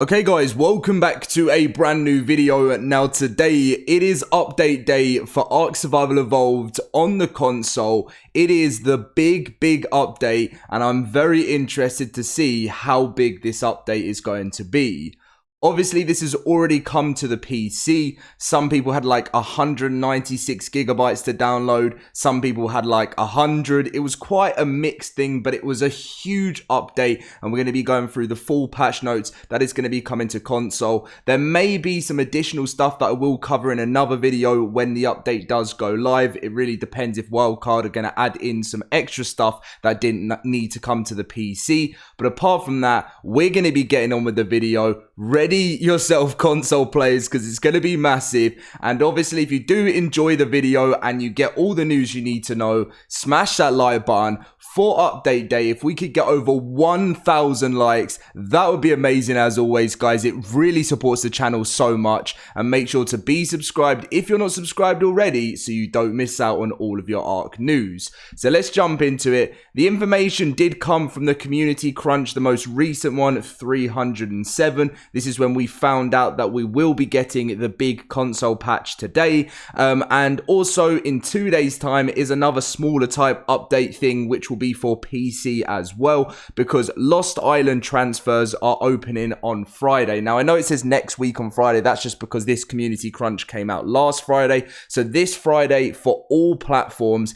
Okay guys, welcome back to a brand new video. Now today, it is update day for Ark Survival Evolved on the console. It is the big update and I'm very interested to see how big this update is going to be. Obviously, this has already come to the PC. Some people had like 196 gigabytes to download. Some people had like 100. It was quite a mixed thing, but it was a huge update. And we're going to be going through the full patch notes that is going to be coming to console. There may be some additional stuff that I will cover in another video when the update does go live. It really depends if Wildcard are going to add in some extra stuff that didn't need to come to the PC. But apart from that, we're going to be getting on with the video. Ready yourself, console players, because it's going to be massive. And obviously, if you do enjoy the video and you get all the news you need to know, smash that like button. For update day, if we could get over 1,000 likes, that would be amazing as always, guys. It really supports the channel so much. And make sure to be subscribed if you're not subscribed already, so you don't miss out on all of your Ark news. So let's jump into it. The information did come from the Community Crunch, the most recent one, 307. This is when we found out that we will be getting the big console patch today. And also in 2 days time is another smaller type update thing, which will be for PC as well, because Lost Island transfers are opening on Friday. Now I know it says next week on Friday. That's just because this Community Crunch came out last Friday. So this Friday for all platforms,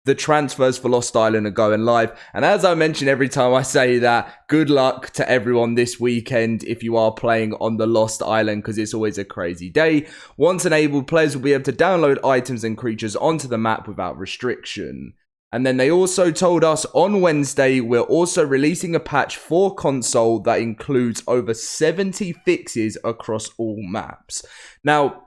the transfers for Lost Island are going live. And as I mention every time I say that, good luck to everyone this weekend if you are playing on the Lost Island, because it's always a crazy day. Once enabled, players will be able to download items and creatures onto the map without restriction. And then they also told us on Wednesday, we're also releasing a patch for console that includes over 70 fixes across all maps. Now,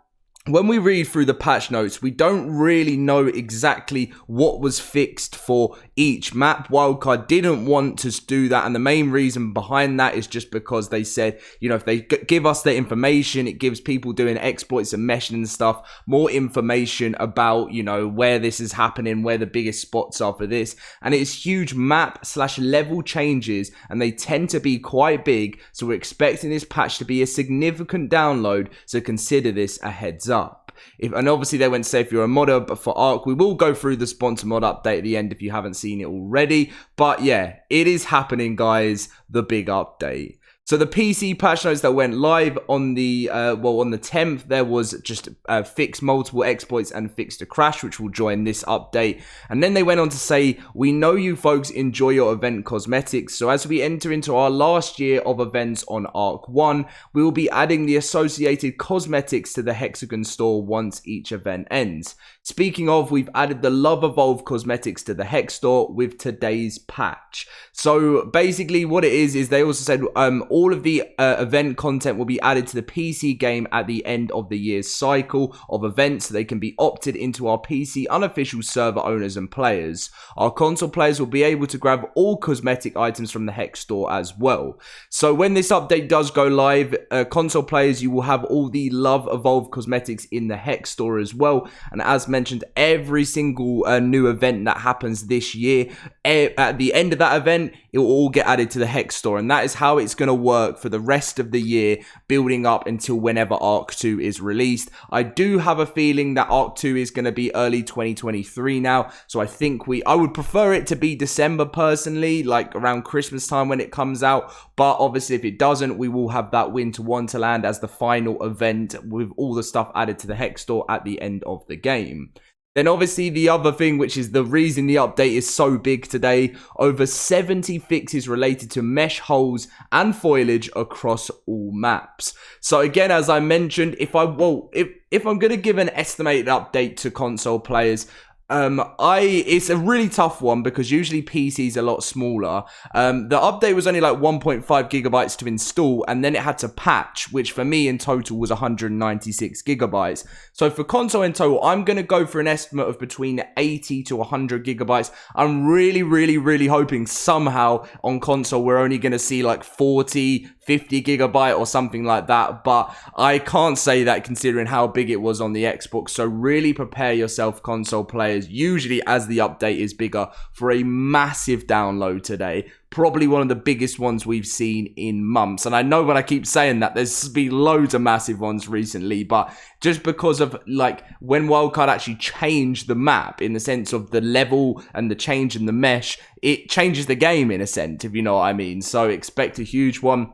when we read through the patch notes, we don't really know exactly what was fixed for each map. Wildcard didn't want to do that, and the main reason behind that is just because they said, you know, if they give us the information, it gives people doing exploits and meshing and stuff more information about, you know, where this is happening, where the biggest spots are for this. And it's huge map/level changes, and they tend to be quite big, so we're expecting this patch to be a significant download, so consider this a heads up. And obviously they went to say if you're a modder, but for Ark, we will go through the sponsor mod update at the end if you haven't seen it already. But yeah, it is happening, guys, the big update. So the PC patch notes that went live on the on the 10th, there was just fix multiple exploits and fix the crash, which will join this update. And then they went on to say, we know you folks enjoy your event cosmetics, so as we enter into our last year of events on Ark 1, we will be adding the associated cosmetics to the Hexagon store once each event ends. Speaking of, we've added the Love Evolve cosmetics to the Hex store with today's patch. So basically what it is they also said all of the event content will be added to the PC game at the end of the year's cycle of events, so they can be opted into our PC unofficial server owners and players. Our console players will be able to grab all cosmetic items from the Hex store as well. So when this update does go live, console players, you will have all the Love Evolve cosmetics in the Hex store as well. And as mentioned, every single new event that happens this year, at the end of that event, it will all get added to the Hex store, and that is how it's going to work for the rest of the year, building up until whenever Ark 2 is released. I do have a feeling that Ark 2 is going to be early 2023 now, so I think I would prefer it to be December personally, like around Christmas time when it comes out. But obviously if it doesn't, we will have that Winter Wonderland as the final event with all the stuff added to the Hex store at the end of the game. Then obviously the other thing, which is the reason the update is so big today, over 70 fixes related to mesh holes and foliage across all maps. So again, as I mentioned, if I'm going to give an estimated update to console players, it's a really tough one because usually PC is a lot smaller. The update was only like 1.5 gigabytes to install, and then it had to patch, which for me in total was 196 gigabytes. So for console in total, I'm going to go for an estimate of between 80 to 100 gigabytes. I'm really hoping somehow on console we're only going to see like 40, 50 gigabyte or something like that, but I can't say that considering how big it was on the Xbox. So really prepare yourself, console players, usually as the update is bigger, for a massive download today. Probably one of the biggest ones we've seen in months. And I know when I keep saying that, there's been loads of massive ones recently, but just because of like when Wildcard actually changed the map in the sense of the level and the change in the mesh, it changes the game in a sense, if you know what I mean. So expect a huge one.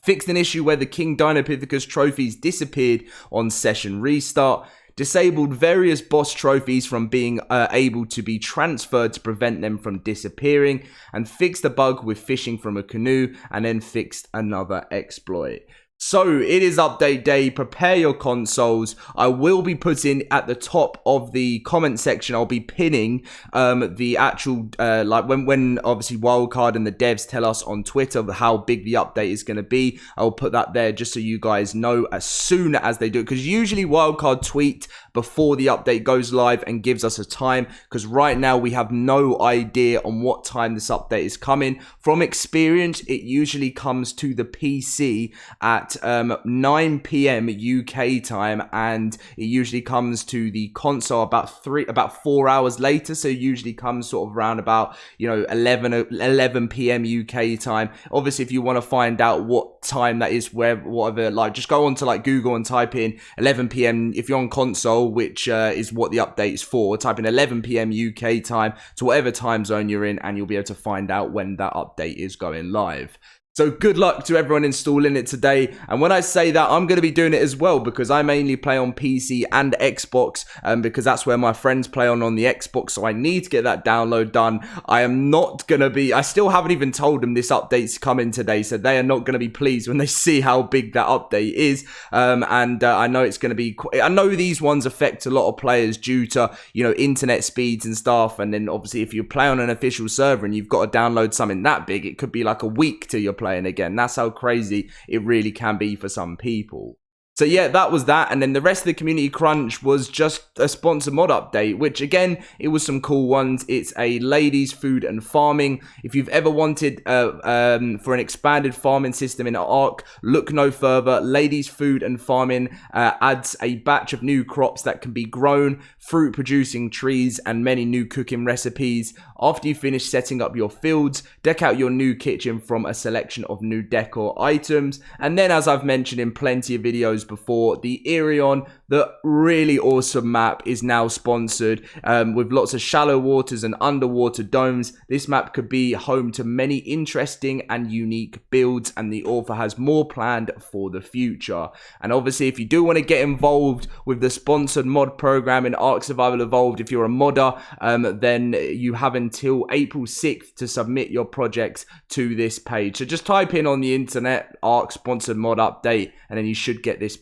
Fixed an issue where the King Dinopithecus trophies disappeared on session restart. Disabled various boss trophies from being able to be transferred to prevent them from disappearing, and fixed a bug with fishing from a canoe, and then fixed another exploit. So it is update day. Prepare your consoles. I will be putting at the top of the comment section, I'll be pinning the actual like when obviously Wildcard and the devs tell us on Twitter how big the update is going to be. I'll put that there just so you guys know as soon as they do it, because usually Wildcard tweet before the update goes live and gives us a time, because right now we have no idea on what time this update is coming. From experience, it usually comes to the PC at 9 p.m. UK time, and it usually comes to the console about 4 hours later. So it usually comes sort of around about 11 p.m. UK time. Obviously, if you want to find out what time that is, whatever, like just go on to like Google and type in 11 p.m. if you're on console, which is what the update is for. Type in 11 p.m. UK time to whatever time zone you're in, and you'll be able to find out when that update is going live. So good luck to everyone installing it today. And when I say that, I'm going to be doing it as well, because I mainly play on PC and Xbox, because that's where my friends play on the Xbox. So I need to get that download done. I still haven't even told them this update's coming today. So they are not going to be pleased when they see how big that update is. I know it's going to be, I know these ones affect a lot of players due to, internet speeds and stuff. And then obviously if you play on an official server and you've got to download something that big, it could be like a week till you're playing again. That's how crazy it really can be for some people. So yeah, that was that. And then the rest of the community crunch was just a sponsor mod update, which again, it was some cool ones. It's a ladies food and farming. If you've ever wanted for an expanded farming system in Ark, look no further. Ladies food and farming adds a batch of new crops that can be grown, fruit producing trees, and many new cooking recipes. After you finish setting up your fields, deck out your new kitchen from a selection of new decor items. And then, as I've mentioned in plenty of videos before, the Irion, the really awesome map, is now sponsored with lots of shallow waters and underwater domes. This map could be home to many interesting and unique builds, and the author has more planned for the future. And obviously, if you do want to get involved with the sponsored mod program in Ark Survival Evolved, if you're a modder, then you have until April 6th to submit your projects to this page. So just type in on the internet Ark sponsored mod update, and then you should get this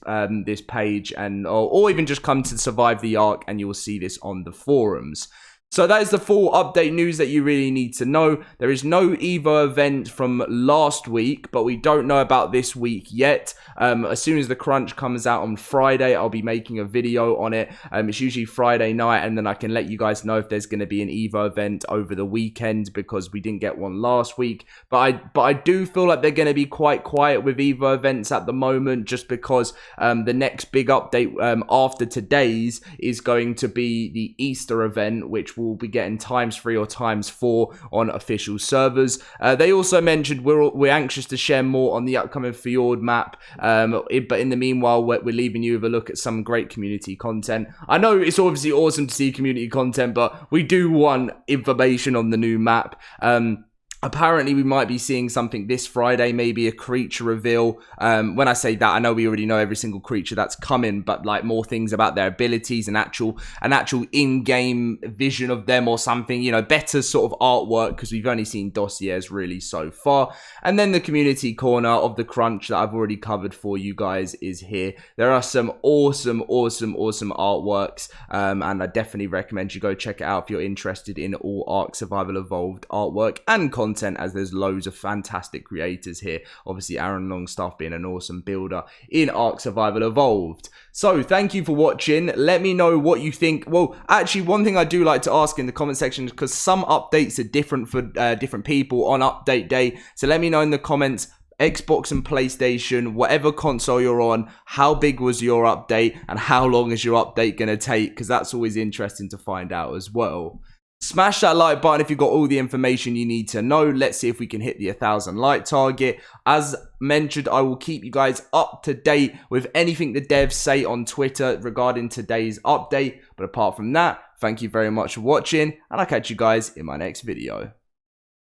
page, and or even just come to Survive the Ark and you will see this on the forums. So that is the full update news that you really need to know. There is no Evo event from last week, but we don't know about this week yet. As soon as the crunch comes out on Friday, I'll be making a video on it. It's usually Friday night, and then I can let you guys know if there's going to be an Evo event over the weekend, because we didn't get one last week. But I do feel like they're going to be quite quiet with Evo events at the moment, just because the next big update after today's is going to be the Easter event, which will be getting ×3 or ×4 on official servers. They also mentioned we're anxious to share more on the upcoming Fjord map, but in the meanwhile, we're leaving you with a look at some great community content. I know it's obviously awesome to see community content, but we do want information on the new map. Apparently, we might be seeing something this Friday, maybe a creature reveal. When I say that, I know we already know every single creature that's coming, but like more things about their abilities and actual in-game vision of them or something, better sort of artwork, because we've only seen dossiers really so far. And then the community corner of the crunch that I've already covered for you guys is here. There are some awesome artworks, and I definitely recommend you go check it out if you're interested in all Ark Survival Evolved artwork and content, as there's loads of fantastic creators here. Obviously, Aaron Longstaff being an awesome builder in Ark Survival Evolved. So, thank you for watching. Let me know what you think. Well, actually, one thing I do like to ask in the comment section, because some updates are different for different people on update day. So, let me know in the comments Xbox and PlayStation, whatever console you're on, how big was your update and how long is your update going to take? Because that's always interesting to find out as well. Smash that like button if you've got all the information you need to know. Let's see if we can hit the 1,000 like target. As mentioned, I will keep you guys up to date with anything the devs say on Twitter regarding today's update. But apart from that, thank you very much for watching, and I'll catch you guys in my next video.